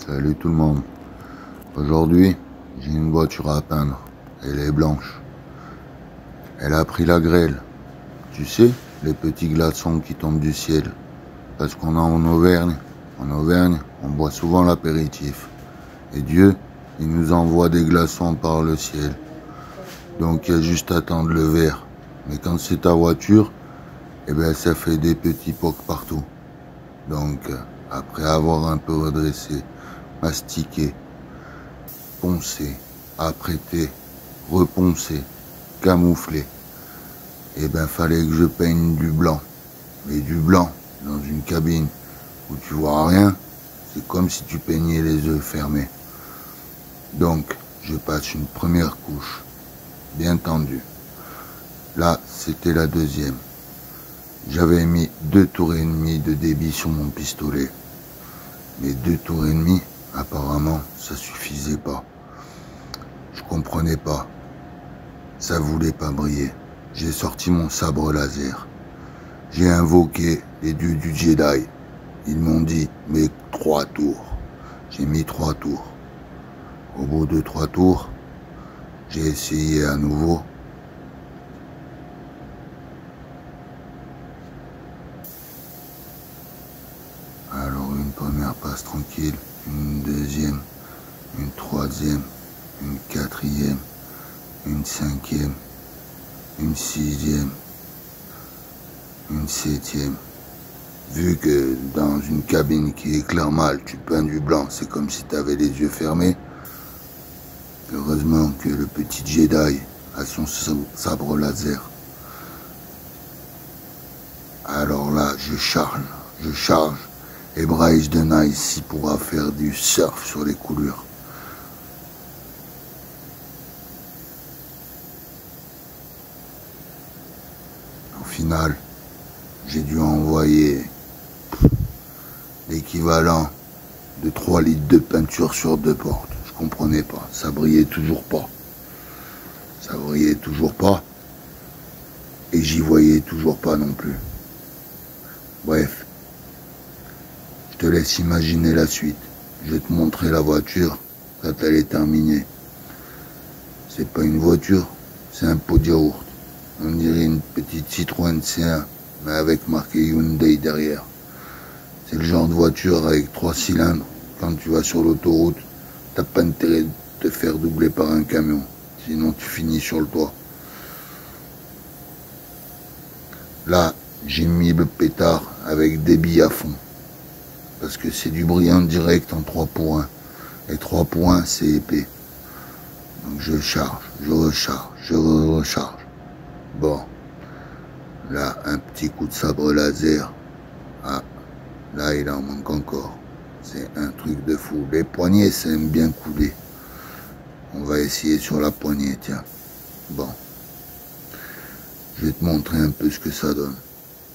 Salut tout le monde. Aujourd'hui, j'ai une voiture à peindre. Elle est blanche. Elle a pris la grêle. Tu sais, les petits glaçons qui tombent du ciel. Parce qu'on est en Auvergne. En Auvergne, on boit souvent l'apéritif. Et Dieu, il nous envoie des glaçons par le ciel. Donc il y a juste à tendre le verre. Mais quand c'est ta voiture, eh ben ça fait des petits pocs partout. Donc, après avoir un peu redressé, mastiqué, poncé, apprêté, reponcé, camouflé, eh ben fallait que je peigne du blanc. Mais du blanc, dans une cabine où tu vois rien, c'est comme si tu peignais les yeux fermés. Donc, je passe une première couche, bien tendue. Là, c'était la deuxième. J'avais mis 2 tours et demi de débit sur mon pistolet. Mais 2 tours et demi, apparemment, ça suffisait pas. Je comprenais pas. Ça voulait pas briller. J'ai sorti mon sabre laser. J'ai invoqué les dieux du Jedi. Ils m'ont dit, mais 3 tours. J'ai mis 3 tours. Au bout de 3 tours, j'ai essayé à nouveau. Alors une première passe tranquille, une deuxième, une troisième, une quatrième, une cinquième, une sixième, une septième. Vu que dans une cabine qui éclaire mal, tu peins du blanc, c'est comme si tu avais les yeux fermés. Heureusement que le petit Jedi a son sabre laser. Alors là, je charge. Et Bryce de Nice pourra faire du surf sur les coulures. Au final, j'ai dû envoyer l'équivalent de 3 litres de peinture sur 2 portes. Je comprenais pas, ça brillait toujours pas. Ça brillait toujours pas. Et j'y voyais toujours pas non plus. Bref. Je te laisse imaginer la suite. Je vais te montrer la voiture quand elle est terminée. C'est pas une voiture, c'est un pot de yaourt. On dirait une petite Citroën C1, mais avec marqué Hyundai derrière. C'est le genre de voiture avec 3 cylindres. Quand tu vas sur l'autoroute, t'as pas intérêt de te faire doubler par un camion. Sinon tu finis sur le toit. Là, j'ai mis le pétard avec débit à fond. Parce que c'est du brillant direct en 3 pour 1. Et 3 pour 1, c'est épais. Donc je charge, je recharge, je recharge. Bon. Là, un petit coup de sabre laser. Ah, là, il en manque encore. C'est un truc de fou. Les poignets, ça aime bien couler. On va essayer sur la poignée, tiens. Bon. Je vais te montrer un peu ce que ça donne.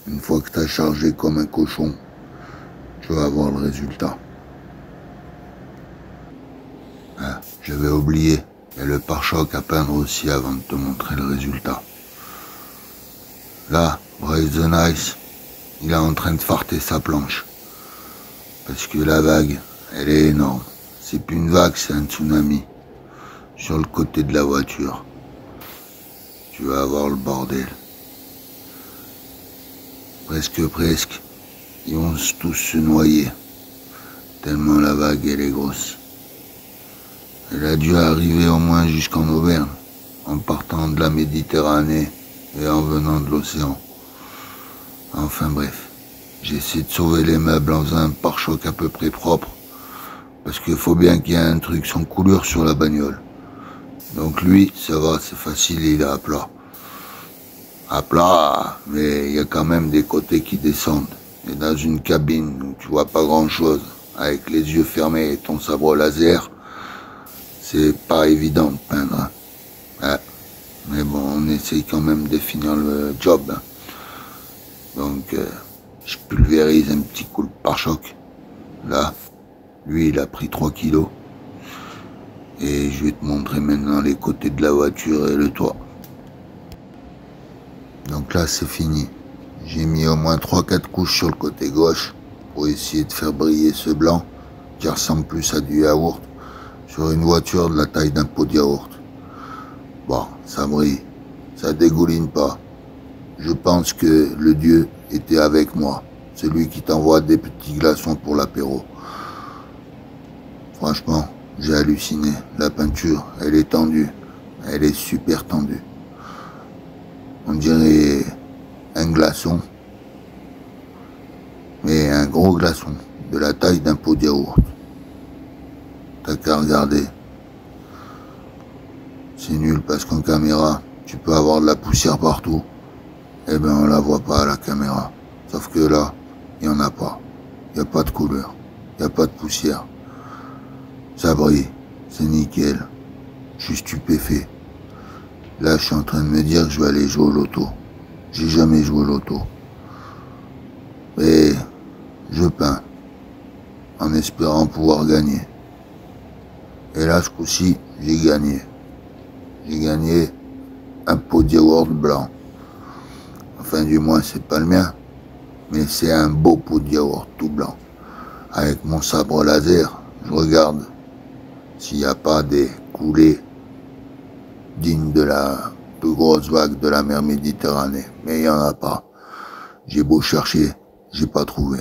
Une fois que tu as chargé comme un cochon, tu vas voir le résultat. Ah, j'avais oublié. Il y a le pare-choc à peindre aussi avant de te montrer le résultat. Là, Bryce the Nice, il est en train de farter sa planche. Parce que la vague, elle est énorme. C'est plus une vague, c'est un tsunami. Sur le côté de la voiture. Tu vas avoir le bordel. Presque. Ils vont tous se noyer. Tellement la vague, elle est grosse. Elle a dû arriver au moins jusqu'en Auvergne, en partant de la Méditerranée et en venant de l'océan. Enfin bref, j'essaie de sauver les meubles dans un pare-choc à peu près propre, parce qu'il faut bien qu'il y ait un truc sans coulure sur la bagnole. Donc lui, ça va, c'est facile, il est à plat. À plat, mais il y a quand même des côtés qui descendent. Et dans une cabine où tu vois pas grand chose, avec les yeux fermés et ton sabre laser, c'est pas évident de peindre. Ouais. Mais bon, on essaye quand même de finir le job. Donc, je pulvérise un petit coup de pare-choc. Là, lui, il a pris 3 kilos. Et je vais te montrer maintenant les côtés de la voiture et le toit. Donc là, c'est fini. J'ai mis au moins 3-4 couches sur le côté gauche pour essayer de faire briller ce blanc. qui ressemble plus à du yaourt, sur une voiture de la taille d'un pot de yaourt. Bon, ça brille, ça dégouline pas. Je pense que le dieu était avec moi, celui qui t'envoie des petits glaçons pour l'apéro. Franchement, j'ai halluciné. La peinture, elle est tendue. Elle est super tendue. On dirait un glaçon, mais un gros glaçon, de la taille d'un pot de yaourt. T'as qu'à regarder. C'est nul parce qu'en caméra, tu peux avoir de la poussière partout. Eh ben, on la voit pas à la caméra. Sauf que là, il n'y en a pas. Il n'y a pas de couleur. Il n'y a pas de poussière. Ça brille. C'est nickel. Je suis stupéfait. Là, je suis en train de me dire que je vais aller jouer au loto. J'ai jamais joué au loto. Mais je peins. En espérant pouvoir gagner. Et là, ce coup-ci, j'ai gagné. J'ai gagné un pot de yaourt blanc. Enfin, du moins, c'est pas le mien. Mais c'est un beau pot de yaourt tout blanc. Avec mon sabre laser, je regarde s'il n'y a pas des coulées dignes de la plus grosse vague de la mer Méditerranée. Mais il n'y en a pas. J'ai beau chercher, j'ai pas trouvé.